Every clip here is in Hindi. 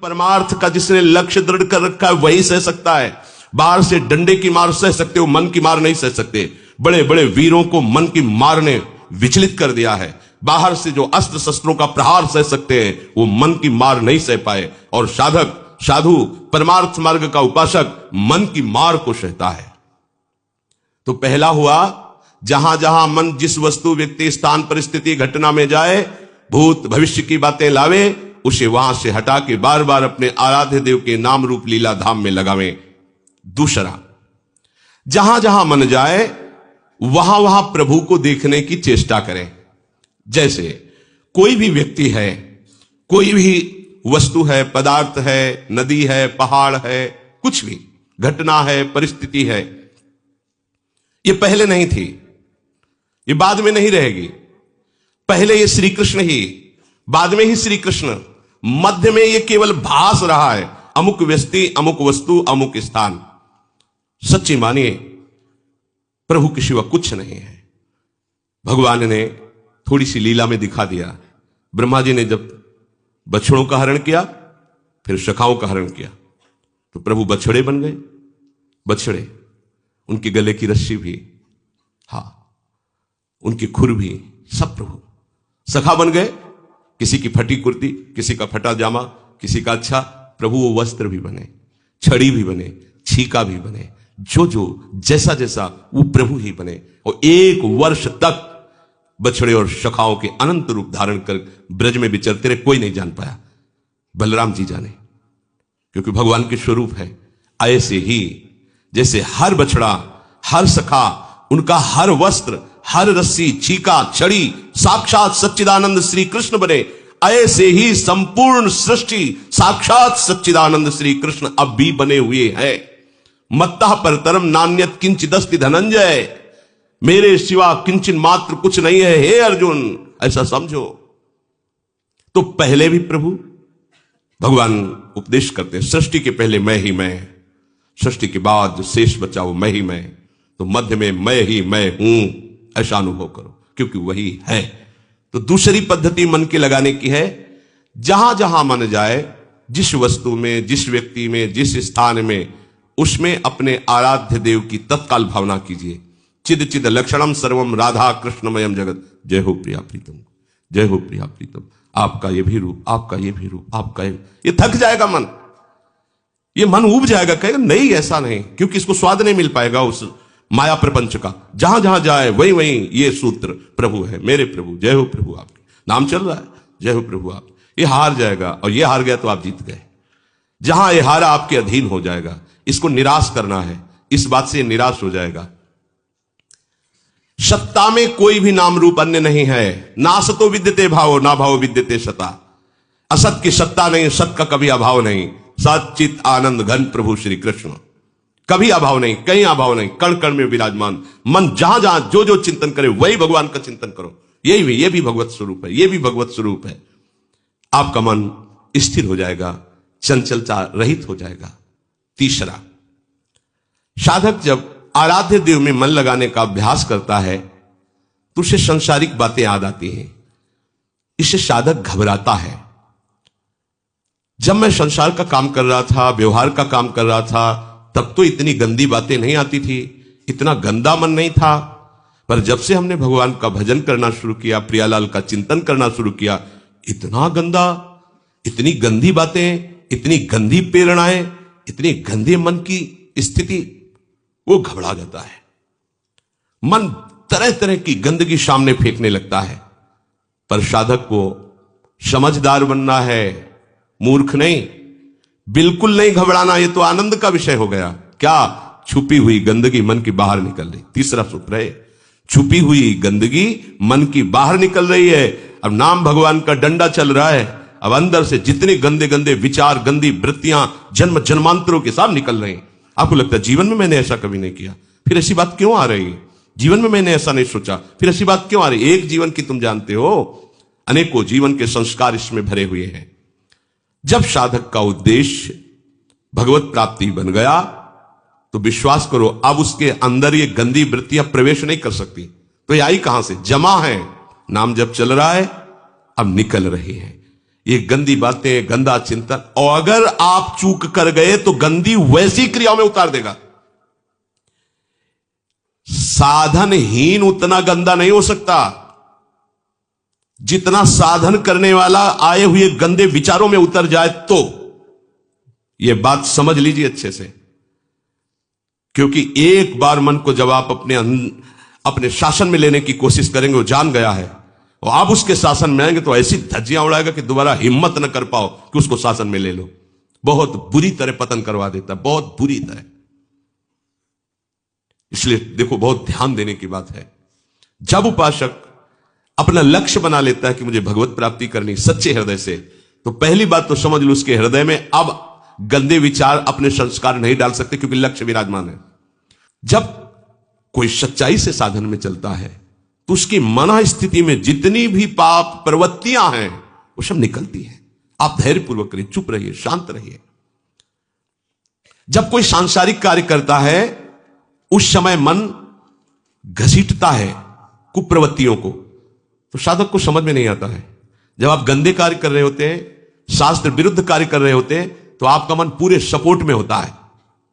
परमार्थ का जिसने लक्ष्य दृढ़ कर रखा है वही सह सकता है। बाहर से डंडे की मार सह सकते हो, मन की मार नहीं सह सकते। बड़े बड़े वीरों को मन की मार ने विचलित कर दिया है। बाहर से जो अस्त्र शस्त्रों का प्रहार सह सकते हैं वो मन की मार नहीं सह पाए। और साधक, साधु, परमार्थ मार्ग का उपासक मन की मार को सहता है। तो पहला हुआ, जहां जहां मन जिस वस्तु, व्यक्ति, स्थान, परिस्थिति, घटना में जाए, भूत भविष्य की बातें लावे, उसे वहां से हटा के बार बार अपने आराध्य देव के नाम रूप लीला धाम में लगावें। दूसरा, जहां जहां मन जाए वहां वहां प्रभु को देखने की चेष्टा करें। जैसे कोई भी व्यक्ति है, कोई भी वस्तु है, पदार्थ है, नदी है, पहाड़ है, कुछ भी घटना है, परिस्थिति है, ये पहले नहीं थी, ये बाद में नहीं रहेगी। पहले ये श्री कृष्ण ही, बाद में ही श्री कृष्ण, मध्य में ये केवल भास रहा है। अमुक व्यक्ति, अमुक वस्तु, अमुक स्थान। सच्ची मानिए, प्रभु के सिवा कुछ नहीं है। भगवान ने थोड़ी सी लीला में दिखा दिया। ब्रह्मा जी ने जब बछड़ों का हरण किया, फिर सखाओं का हरण किया, तो प्रभु बछड़े बन गए। बछड़े, उनके गले की रस्सी भी, हां, उनकी खुर भी, सब प्रभु सखा बन गए। किसी की फटी कुर्ती, किसी का फटा जामा, किसी का अच्छा, प्रभु वो वस्त्र भी बने, छड़ी भी बने, छीका भी बने, जो जो जैसा जैसा वो प्रभु ही बने। और 1 वर्ष तक बछड़े और सखाओं के अनंत रूप धारण कर ब्रज में विचरते रहे। कोई नहीं जान पाया, बलराम जी जाने, क्योंकि भगवान के स्वरूप है। ऐसे ही जैसे हर बछड़ा, हर सखा, उनका हर वस्त्र, हर रस्सी, छीका, छड़ी साक्षात सच्चिदानंद श्री कृष्ण बने, ऐसे ही संपूर्ण सृष्टि साक्षात सच्चिदानंद श्री कृष्ण अब भी बने हुए हैं। मत्तः परतरम नान्यत किंचिदस्ति धनंजय, मेरे सिवा किंचन मात्र कुछ नहीं है हे अर्जुन, ऐसा समझो। तो पहले भी प्रभु, भगवान उपदेश करते हैं, सृष्टि के पहले मैं ही मैं, सृष्टि के बाद जो शेष बचा वो मैं ही मैं, तो मध्य में मैं ही मैं हूं, ऐसा अनुभव करो, क्योंकि वही है। तो दूसरी पद्धति मन के लगाने की है। जहां जहां मन जाए, जिस वस्तु में, जिस व्यक्ति में, जिस स्थान में, उसमें अपने आराध्य देव की तत्काल भावना कीजिए। चिद चिद लक्षणम सर्वम राधा कृष्णमयम जगत, जय हो प्रिया प्रीतम, जय हो प्रिया प्रीतम। आपका ये भी रूप, आपका ये भी रूप, आपका ये थक जाएगा मन, ये मन ऊब जाएगा, कहेगा नहीं ऐसा नहीं, क्योंकि इसको स्वाद नहीं मिल पाएगा उस माया प्रपंच का। जहां जहां जाए वहीं वहीं ये सूत्र, प्रभु है, मेरे प्रभु, जय हो प्रभु, आपके नाम चल रहा है, जय हो प्रभु आप। ये हार जाएगा, और ये हार गया तो आप जीत गए। जहां ये हारा आपके अधीन हो जाएगा। इसको निराश करना है, इस बात से निराश हो जाएगा। सत्ता में कोई भी नाम रूप अन्य नहीं है। नासतो विद्यते भावो, ना भावो विद्यते सता। असत की सत्ता नहीं, सत का कभी अभाव नहीं। सच्चित आनंद घन प्रभु श्री कृष्ण, कभी अभाव नहीं, कहीं अभाव नहीं, कण कण में विराजमान। मन जहां जहां जो जो चिंतन करे वही भगवान का चिंतन करो। ये भी भगवत स्वरूप है, ये भी भगवत स्वरूप है। आपका मन स्थिर हो जाएगा, चंचलता रहित हो जाएगा। तीसरा, साधक जब आराध्य देव में मन लगाने का अभ्यास करता है तो उसे सांसारिक बातें याद आती हैं। इससे साधक घबराता है। जब मैं संसार का काम कर रहा था, व्यवहार का काम कर रहा था, तब तो इतनी गंदी बातें नहीं आती थी, इतना गंदा मन नहीं था। पर जब से हमने भगवान का भजन करना शुरू किया, प्रियालाल का चिंतन करना शुरू किया, इतना गंदा, इतनी गंदी बातें, इतनी गंदी प्रेरणाएं, इतनी गंदे मन की स्थिति, वो घबरा जाता है। मन तरह तरह की गंदगी सामने फेंकने लगता है। पर साधक को समझदार बनना है, मूर्ख नहीं। बिल्कुल नहीं घबराना, ये तो आनंद का विषय हो गया। क्या? छुपी हुई गंदगी मन की बाहर निकल रही। तीसरा सूत्र है, छुपी हुई गंदगी मन की बाहर निकल रही है। अब नाम भगवान का डंडा चल रहा है, अब अंदर से जितने गंदे गंदे विचार, गंदी वृत्तियां जन्म जन्मांतरों के साथ निकल रही। आपको लगता है जीवन में मैंने ऐसा कभी नहीं किया, फिर ऐसी बात क्यों आ रही है? जीवन में मैंने ऐसा नहीं सोचा, फिर ऐसी बात क्यों आ रही? एक जीवन की तुम जानते हो, अनेकों जीवन के संस्कार इसमें भरे हुए हैं। जब साधक का उद्देश्य भगवत प्राप्ति बन गया तो विश्वास करो, अब उसके अंदर ये गंदी वृत्तियां प्रवेश नहीं कर सकती। तो ये आई कहां से? जमा है, नाम जब चल रहा है, अब निकल रही है। ये गंदी बातें, गंदा चिंतन, और अगर आप चूक कर गए तो गंदी वैसी क्रियाओं में उतार देगा। साधनहीन उतना गंदा नहीं हो सकता जितना साधन करने वाला आए हुए गंदे विचारों में उतर जाए। तो यह बात समझ लीजिए अच्छे से, क्योंकि एक बार मन को जब आप अपने शासन में लेने की कोशिश करेंगे, वो जान गया है, और आप उसके शासन में आएंगे तो ऐसी धज्जियां उड़ाएगा कि दोबारा हिम्मत न कर पाओ कि उसको शासन में ले लो। बहुत बुरी तरह पतन करवा देता है, बहुत बुरी तरह। इसलिए देखो, बहुत ध्यान देने की बात है। जब उपासक अपना लक्ष्य बना लेता है कि मुझे भगवत प्राप्ति करनी सच्चे हृदय से, तो पहली बात तो समझ लो, उसके हृदय में अब गंदे विचार, अपने संस्कार नहीं डाल सकते, क्योंकि लक्ष्य विराजमान है। जब कोई सच्चाई से साधन में चलता है तो उसकी मन स्थिति में जितनी भी पाप प्रवृत्तियां हैं वो सब निकलती हैं। आप धैर्यपूर्वक रहिए, चुप रहिए, शांत रहिए। जब कोई सांसारिक कार्य करता है उस समय मन घसीटता है कुप्रवृत्तियों को, तो साधक को समझ में नहीं आता है। जब आप गंदे कार्य कर रहे होते हैं, शास्त्र विरुद्ध कार्य कर रहे होते हैं, तो आपका मन पूरे सपोर्ट में होता है।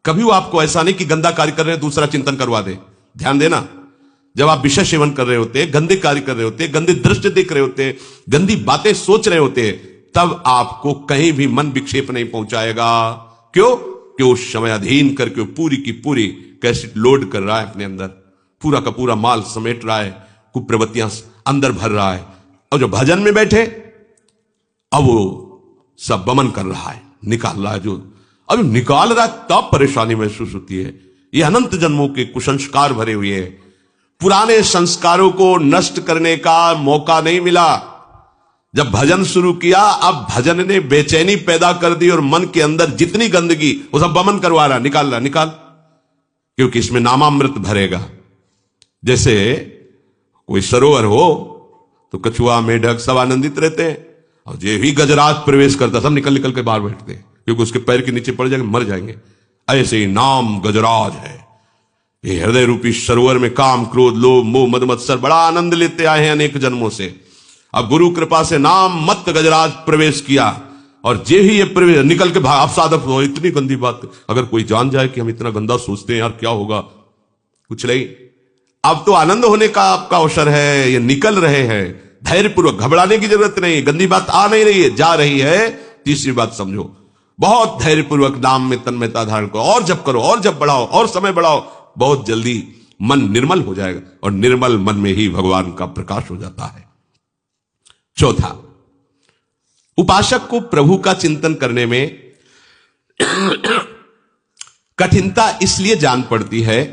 कभी वो आपको ऐसा नहीं कि गंदा कार्य कर रहे हैं दूसरा चिंतन करवा दे। ध्यान देना, जब आप विषय सेवन कर रहे होते हैं, गंदे कार्य कर रहे होते हैं, गंदे दृश्य देख रहे होते हैं, गंदी बातें सोच रहे होते हैं, तब आपको कहीं भी मन विक्षेप नहीं पहुंचाएगा। क्यों? कि उस समय अधीन करके पूरी की पूरी कैसेट लोड कर रहा है अपने अंदर, पूरा का पूरा माल समेट रहा है, कुप्रवृत्तियां अंदर भर रहा है। और जो भजन में बैठे, अब वो सब बमन कर रहा है, निकाल रहा है। जो अब निकाल रहा है तब परेशानी महसूस होती है। ये अनंत जन्मों के कुसंस्कार भरे हुए हैं। पुराने संस्कारों को नष्ट करने का मौका नहीं मिला। जब भजन शुरू किया, अब भजन ने बेचैनी पैदा कर दी और मन के अंदर जितनी गंदगी वो सब बमन करवा रहा, निकाल रहा, निकाल, क्योंकि इसमें नामामृत भरेगा। जैसे कोई सरोवर हो तो कछुआ, मेढक सब आनंदित रहते हैं, और जो भी गजराज प्रवेश करता सब निकल निकल के बाहर बैठते हैं, क्योंकि उसके पैर के नीचे पड़ जाएंगे, मर जाएंगे। ऐसे ही नाम गजराज है। ये हृदय रूपी सरोवर में काम, क्रोध, लोभ, मोह, मद, मत्सर बड़ा आनंद लेते आए हैं अनेक जन्मों से। अब गुरु कृपा से नाम मत गजराज प्रवेश किया, और जे ही ये प्रवेश निकल के भाग। आप साधक हो, इतनी गंदी बात, अगर कोई जान जाए कि हम इतना गंदा सोचते हैं, यार क्या होगा? कुछ नहीं। अब तो आनंद होने का आपका अवसर है, ये निकल रहे हैं। धैर्यपूर्वक, घबराने की जरूरत नहीं। गंदी बात आ नहीं रही है, जा रही है। तीसरी बात समझो, बहुत धैर्यपूर्वक नाम में तन्मयता धारण करो, और जब करो, और जब बढ़ाओ, और समय बढ़ाओ। बहुत जल्दी मन निर्मल हो जाएगा, और निर्मल मन में ही भगवान का प्रकाश हो जाता है। चौथा, उपासक को प्रभु का चिंतन करने में कठिनता इसलिए जान पड़ती है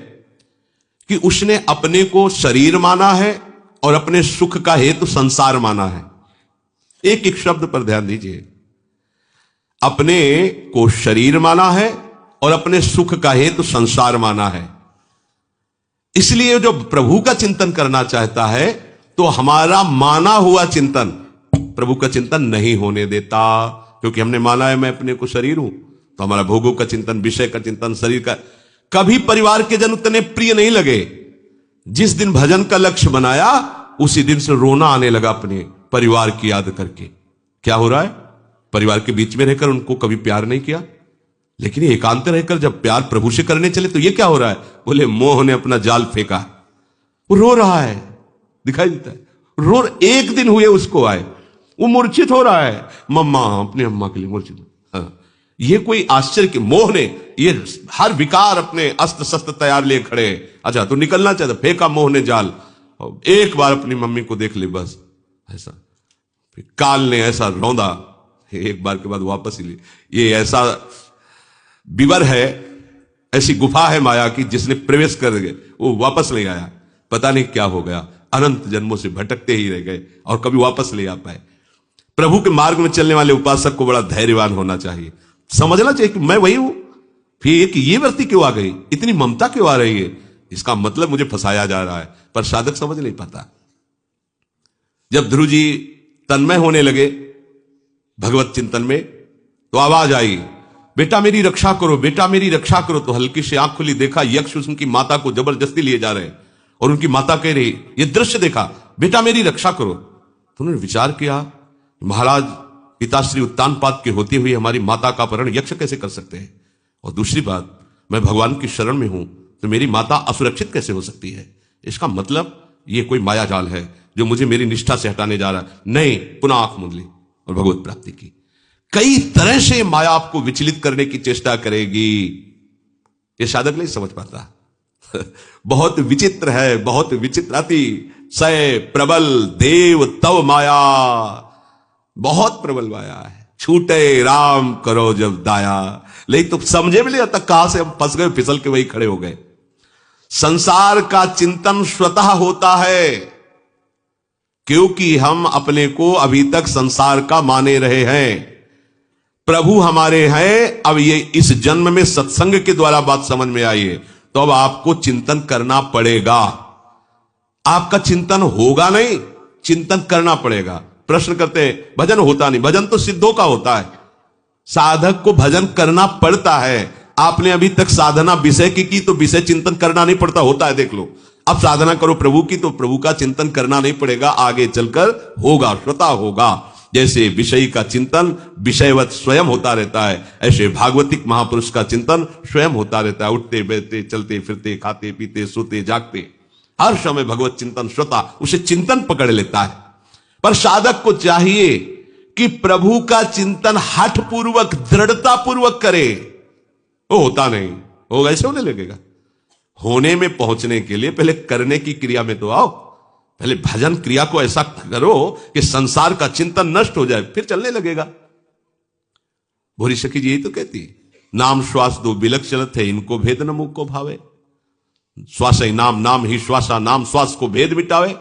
कि उसने अपने को शरीर माना है और अपने सुख का हेतु संसार माना है। एक एक शब्द पर ध्यान दीजिए। अपने को शरीर माना है और अपने सुख का हेतु संसार माना है। इसलिए जो प्रभु का चिंतन करना चाहता है, तो हमारा माना हुआ चिंतन प्रभु का चिंतन नहीं होने देता, क्योंकि हमने माना है मैं अपने को शरीर हूं, तो हमारा भोगों का चिंतन, विषय का चिंतन, शरीर का। कभी परिवार के जन उतने प्रिय नहीं लगे। जिस दिन भजन का लक्ष्य बनाया, उसी दिन से रोना आने लगा अपने परिवार की याद करके। क्या हो रहा है? परिवार के बीच में रहकर उनको कभी प्यार नहीं किया, लेकिन एकांत रहकर जब प्यार प्रभु से करने चले तो ये क्या हो रहा है? बोले मोह ने अपना जाल फेंका। वो रो रहा है, दिखाई देता है। रो, एक दिन हुए उसको आए, वो मूर्छित हो रहा है। मम्मा, अपनी अम्मा के लिए मूर्छित। हाँ, ये कोई आश्चर्य कि मोह ने ये हर विकार अपने अस्त्र शस्त्र तैयार लिए खड़े। अच्छा, तो निकलना चाहता, फेंका मोह ने जाल। एक बार अपनी मम्मी को देख ले बस, ऐसा। फिर काल ने ऐसा रौंदा, एक बार के बाद वापस ही ले। ये ऐसा विवर है, ऐसी गुफा है माया की, जिसने प्रवेश कर गए वो वापस नहीं आया। पता नहीं क्या हो गया, अनंत जन्मों से भटकते ही रह गए और कभी वापस नहीं आ पाए। प्रभु के मार्ग में चलने वाले उपासक को बड़ा धैर्यवान होना चाहिए। समझना चाहिए कि मैं वही हूं, फिर ये वृत्ति क्यों आ गई, इतनी ममता क्यों आ रही है, इसका मतलब मुझे फंसाया जा रहा है। पर साधक समझ नहीं पाता। जब ध्रुव जी तन्मय होने लगे भगवत चिंतन में, तो आवाज आई, बेटा मेरी रक्षा करो, बेटा मेरी रक्षा करो। तो हल्की से आंख खुली, देखा यक्ष उनकी माता को जबरदस्ती लिए जा रहे हैं, और उनकी माता कह रही, ये दृश्य देखा, बेटा मेरी रक्षा करो। तो उन्होंने विचार किया, महाराज पिताश्री उत्तानपाद के होते हुए हमारी माता का अपहरण यक्ष कैसे कर सकते हैं? और दूसरी बात, मैं भगवान की शरण में हूं तो मेरी माता असुरक्षित कैसे हो सकती है? इसका मतलब ये कोई माया जाल है जो मुझे मेरी निष्ठा से हटाने जा रहा है। नहीं, पुनः आंख मूंद ली और भगवत प्राप्ति की। कई तरह से माया आपको विचलित करने की चेष्टा करेगी, ये साधक नहीं समझ पाता। बहुत विचित्र है, बहुत विचित्राति सय प्रबल देव तव माया, बहुत प्रबल माया है। छूटे राम करो जब दाया, लेकिन तो समझे भी नहीं आता कहां से हम फंस गए, फिसल के वही खड़े हो गए। संसार का चिंतन स्वतः होता है क्योंकि हम अपने को अभी तक संसार का माने रहे हैं। प्रभु हमारे हैं, अब ये इस जन्म में सत्संग के द्वारा बात समझ में आई है, तो अब आपको चिंतन करना पड़ेगा। आपका चिंतन होगा नहीं, चिंतन करना पड़ेगा। प्रश्न करते हैं भजन होता नहीं, भजन तो सिद्धों का होता है, साधक को भजन करना पड़ता है। आपने अभी तक साधना विषय की तो विषय चिंतन करना नहीं पड़ता, होता है, देख लो। अब साधना करो प्रभु की तो प्रभु का चिंतन करना नहीं पड़ेगा, आगे चलकर होगा, स्वतः होगा। जैसे विषय का चिंतन विषयवत स्वयं होता रहता है, ऐसे भागवतिक महापुरुष का चिंतन स्वयं होता रहता है। उठते बैठते चलते फिरते खाते पीते सोते जागते हर समय भगवत चिंतन स्वतः उसे चिंतन पकड़ लेता है। पर साधक को चाहिए कि प्रभु का चिंतन हठ पूर्वक दृढ़ता पूर्वक करे। वो होता नहीं, होगा ऐसे होने लगेगा। होने में पहुंचने के लिए पहले करने की क्रिया में तो आओ। पहले भजन क्रिया को ऐसा करो कि संसार का चिंतन नष्ट हो जाए, फिर चलने लगेगा। भोरी सखी जी यही तो कहती है, नाम श्वास दो बिलक चलत है, इनको भेद न मुख को भावे। श्वास ही नाम, नाम ही श्वासा, नाम श्वास को भेद मिटावे।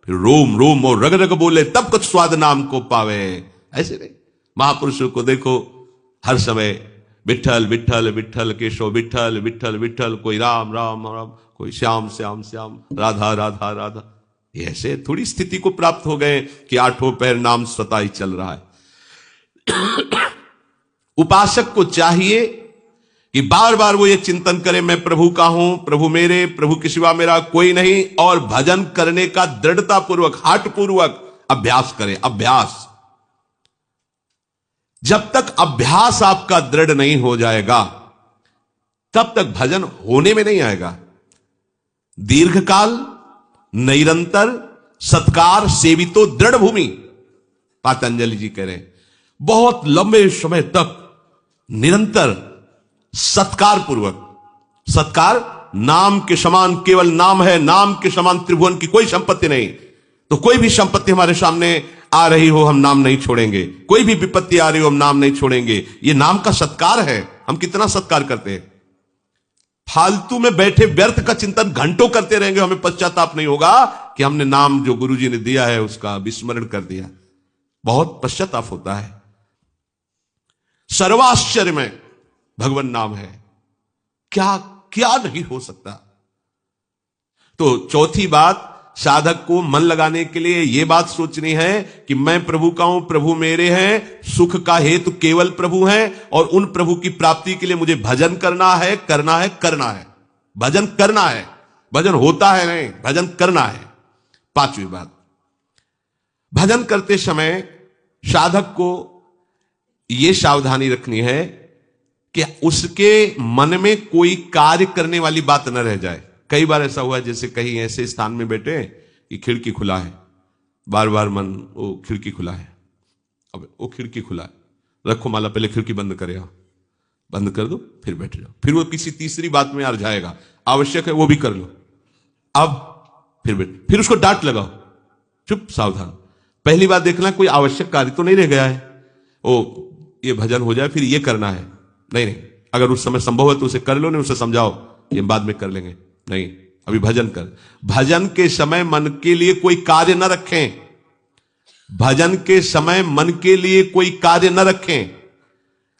फिर रोम रोम और रग रग बोले तब कुछ स्वाद नाम को पावे। ऐसे नहीं, महापुरुषों को देखो हर समय विठल विठल विठल केशव विठल विठल विठल, कोई राम राम राम, कोई श्याम श्याम श्याम, राधा राधा राधा। ये ऐसे थोड़ी स्थिति को प्राप्त हो गए कि आठों पैर नाम स्वतः ही चल रहा है। उपासक को चाहिए कि बार बार वो ये चिंतन करे, मैं प्रभु का हूं, प्रभु मेरे, प्रभु के सिवा मेरा कोई नहीं, और भजन करने का दृढ़ता पूर्वक हाट पूर्वक अभ्यास करे। अभ्यास, जब तक अभ्यास आपका दृढ़ नहीं हो जाएगा तब तक भजन होने में नहीं आएगा। दीर्घकाल निरंतर सत्कार सेवितो दृढ़ भूमि, पातंजलि जी कह रहे हैं, बहुत लंबे समय तक निरंतर सत्कार पूर्वक। सत्कार नाम के समान केवल नाम है, नाम के समान त्रिभुवन की कोई संपत्ति नहीं। तो कोई भी संपत्ति हमारे सामने आ रही हो हम नाम नहीं छोड़ेंगे, कोई भी विपत्ति आ रही हो हम नाम नहीं छोड़ेंगे। ये नाम का सत्कार है। हम कितना सत्कार करते हैं, फालतू में बैठे व्यर्थ का चिंतन घंटों करते रहेंगे, हमें पश्चाताप नहीं होगा कि हमने नाम जो गुरु जी ने दिया है उसका विस्मरण कर दिया। बहुत पश्चाताप होता है। सर्वाश्चर्य में भगवान नाम है, क्या क्या नहीं हो सकता। तो चौथी बात, साधक को मन लगाने के लिए यह बात सोचनी है कि मैं प्रभु का हूं, प्रभु मेरे हैं, सुख का हेतु केवल प्रभु हैं, और उन प्रभु की प्राप्ति के लिए मुझे भजन करना है, करना है, करना है। भजन करना है, भजन होता है नहीं, भजन करना है। पांचवी बात, भजन करते समय साधक को यह सावधानी रखनी है कि उसके मन में कोई कार्य करने वाली बात न रह जाए। कई बार ऐसा हुआ जैसे कहीं ऐसे स्थान में बैठे कि खिड़की खुला है, बार बार मन वो खिड़की खुला है, अब वो खिड़की खुला है, रखो माला, पहले खिड़की बंद करे, बंद कर दो फिर बैठ जाओ। फिर वो किसी तीसरी बात में आ जाएगा, आवश्यक है वो भी कर लो, अब फिर बैठ, फिर उसको डांट लगाओ, चुप सावधान। पहली बात देखना कोई आवश्यक कार्य तो नहीं रह गया है, ओ ये भजन हो जाए फिर ये करना है, नहीं, अगर उस समय संभव है तो उसे कर लो, नहीं उसे समझाओ ये बाद में कर लेंगे, नहीं अभी भजन कर। भजन के समय मन के लिए कोई कार्य न रखें, भजन के समय मन के लिए कोई कार्य न रखें।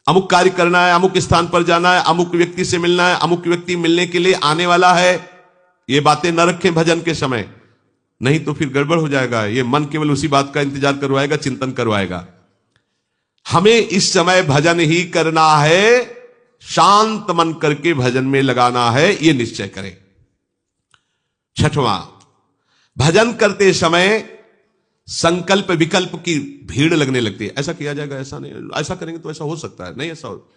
अमुक कार्य करना है, अमुक स्थान पर जाना है, अमुक व्यक्ति से मिलना है, अमुक व्यक्ति मिलने के लिए आने वाला है, ये बातें न रखें भजन के समय, नहीं तो फिर गड़बड़ हो जाएगा। ये मन केवल उसी बात का इंतजार करवाएगा, चिंतन करवाएगा। हमें इस समय भजन ही करना है, शांत मन करके भजन में लगाना है, यह निश्चय करें। छठवां, भजन करते समय संकल्प विकल्प की भीड़ लगने लगती है, ऐसा किया जाएगा, ऐसा नहीं, ऐसा करेंगे तो ऐसा हो सकता है, नहीं ऐसा हो।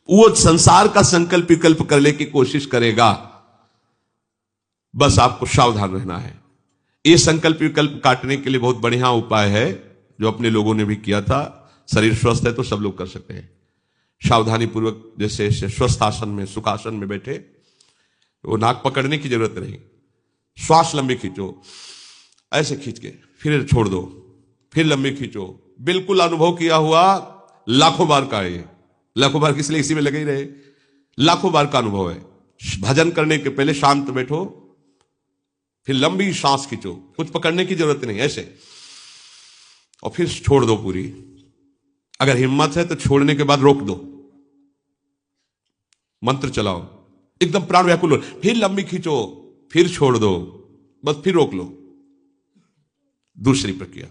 वो संसार का संकल्प विकल्प करने की कोशिश करेगा। बस आपको सावधान रहना है। ये संकल्प विकल्प काटने के लिए बहुत बढ़िया उपाय है जो अपने लोगों ने भी किया था। शरीर स्वस्थ है तो सब लोग कर सकते हैं। सावधानी पूर्वक जैसे स्वस्थ आसन में, सुखासन में बैठे, वो नाक पकड़ने की जरूरत नहीं, श्वास लंबी खींचो, ऐसे खींच के फिर छोड़ दो, फिर लंबी खींचो। बिल्कुल अनुभव किया हुआ, लाखों बार का है, लाखों बार किस लिए इसी में लगे ही रहे, लाखों बार का अनुभव है। भजन करने के पहले शांत बैठो, फिर लंबी सांस खींचो, कुछ पकड़ने की जरूरत नहीं, ऐसे, और फिर छोड़ दो पूरी। अगर हिम्मत है तो छोड़ने के बाद रोक दो, मंत्र चलाओ, एकदम प्राण व्याकुल हो, फिर लंबी खींचो, फिर छोड़ दो, बस फिर रोक लो। दूसरी प्रक्रिया,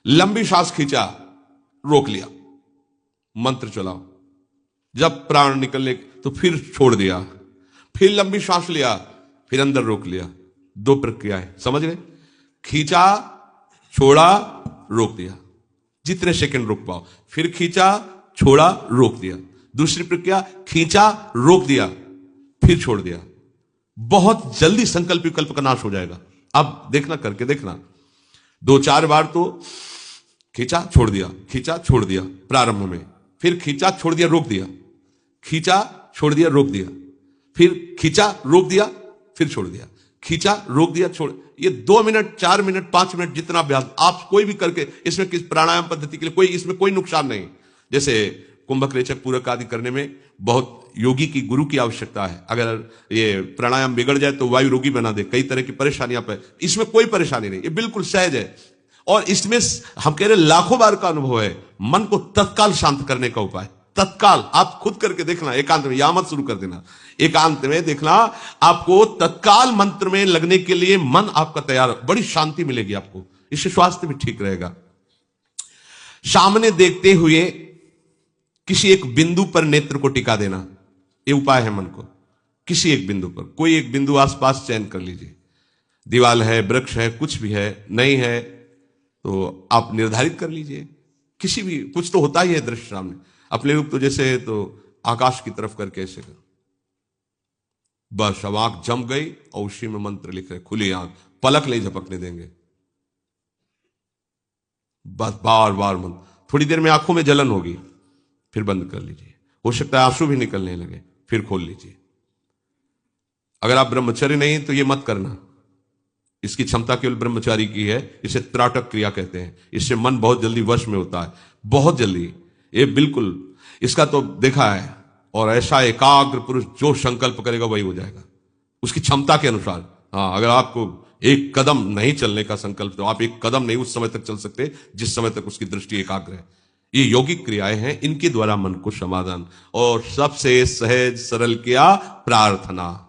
लंबी सांस खींचा, रोक लिया, मंत्र चलाओ, जब प्राण निकलने तो फिर छोड़ दिया, फिर लंबी सांस लिया, फिर अंदर रोक लिया। दो प्रक्रिया है, समझ गए? खींचा, छोड़ा, रोक दिया, जितने सेकंड रोक पाओ, फिर खींचा, छोड़ा, रोक दिया। दूसरी प्रक्रिया, खींचा, रोक दिया, फिर छोड़ दिया। बहुत जल्दी संकल्प विकल्प का नाश हो जाएगा। अब देखना, करके देखना, 2-4 बार तो खींचा छोड़ दिया, खींचा छोड़ दिया प्रारंभ में, फिर खींचा छोड़ दिया रोक दिया, खींचा छोड़ दिया रोक दिया, फिर खींचा रोक दिया, फिर छोड़ दिया, खींचा रोक दिया, छोड़। ये 2 मिनट, 4 मिनट, 5 मिनट जितना अभ्यास आप कोई भी करके, इसमें किस प्राणायाम पद्धति के लिए कोई इसमें कोई नुकसान नहीं। जैसे कुंभक रेचक पूरक आदि करने में बहुत योगी की, गुरु की आवश्यकता है। अगर ये प्राणायाम बिगड़ जाए तो वायु रोगी बना दे, कई तरह की परेशानियां पे, इसमें कोई परेशानी नहीं, ये बिल्कुल सहज है। और इसमें हम कह रहे लाखों बार का अनुभव है। मन को तत्काल शांत करने का उपाय, तत्काल आप खुद करके देखना, एकांत में, या मत शुरू कर देना, एकांत में देखना, आपको तत्काल मंत्र में लगने के लिए मन आपका तैयार, बड़ी शांति मिलेगी आपको, इससे स्वास्थ्य भी ठीक रहेगा। सामने देखते हुए किसी एक बिंदु पर नेत्र को टिका देना, ये उपाय है। मन को किसी एक बिंदु पर, कोई एक बिंदु आसपास चयन कर लीजिए, दीवार है, वृक्ष है, कुछ भी है, नहीं है तो आप निर्धारित कर लीजिए, किसी भी, कुछ तो होता ही है दृश्य सामने। अपने रूप तो जैसे तो आकाश की तरफ करके ऐसे कर, बस अब आंख जम गई और उसी में मंत्र लिख रहे, खुली आंख, पलक नहीं झपकने देंगे, बस बार बार मंत्र। थोड़ी देर में आंखों में जलन होगी, फिर बंद कर लीजिए, हो सकता है आंसू भी निकलने लगे, फिर खोल लीजिए। अगर आप ब्रह्मचर्य नहीं तो ये मत करना, इसकी क्षमता केवल ब्रह्मचारी की है, इसे त्राटक क्रिया कहते हैं। इससे मन बहुत जल्दी वश में होता है, बहुत जल्दी, ये बिल्कुल, इसका तो देखा है। और ऐसा एकाग्र पुरुष जो संकल्प करेगा वही हो जाएगा, उसकी क्षमता के अनुसार। हाँ, अगर आपको एक कदम नहीं चलने का संकल्प, तो आप एक कदम नहीं उस समय तक चल सकते जिस समय तक उसकी दृष्टि एकाग्र है। ये यौगिक क्रियाएं हैं, इनके द्वारा मन को समाधान। और सबसे सहज सरल किया प्रार्थना।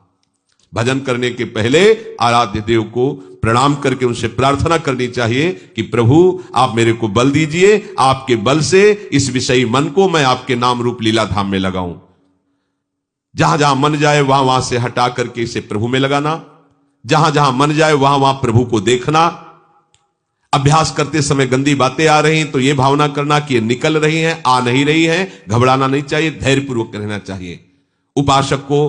भजन करने के पहले आराध्य देव को प्रणाम करके उनसे प्रार्थना करनी चाहिए कि प्रभु आप मेरे को बल दीजिए, आपके बल से इस विषयी मन को मैं आपके नाम रूप लीला धाम में लगाऊं। जहां जहां मन जाए वहां वहां से हटा करके इसे प्रभु में लगाना, जहां जहां मन जाए वहां वहां प्रभु को देखना। अभ्यास करते समय गंदी बातें आ रही हैं तो यह भावना करना कि ये निकल रही हैं, आ नहीं रही हैं, घबराना नहीं चाहिए, धैर्यपूर्वक रहना चाहिए। उपासक को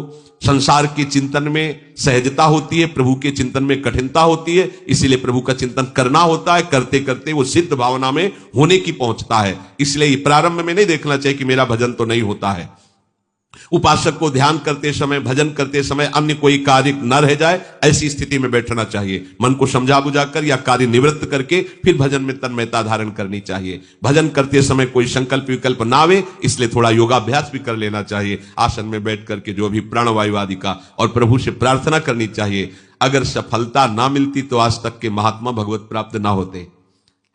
संसार के चिंतन में सहजता होती है, प्रभु के चिंतन में कठिनता होती है, इसीलिए प्रभु का चिंतन करना होता है। करते करते वो सिद्ध भावना में होने की पहुंचता है। इसलिए प्रारंभ में नहीं देखना चाहिए कि मेरा भजन तो नहीं होता है। उपासक को ध्यान करते समय, भजन करते समय अन्य कोई कार्य न रह जाए, ऐसी स्थिति में बैठना चाहिए। मन को समझा बुझाकर या कार्य निवृत्त करके फिर भजन में तन्मयता धारण करनी चाहिए। भजन करते समय कोई संकल्प विकल्प ना आवे, इसलिए थोड़ा योगाभ्यास भी कर लेना चाहिए। आसन में बैठ करके जो भी प्राणवायु आदि का, और प्रभु से प्रार्थना करनी चाहिए। अगर सफलता ना मिलती तो आज तक के महात्मा भगवत प्राप्त ना होते।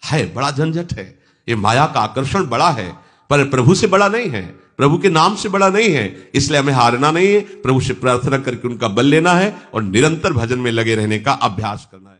है बड़ा झंझट है, ये माया का आकर्षण बड़ा है, पर प्रभु से बड़ा नहीं है, प्रभु के नाम से बड़ा नहीं है। इसलिए हमें हारना नहीं है, प्रभु से प्रार्थना करके उनका बल लेना है और निरंतर भजन में लगे रहने का अभ्यास करना है।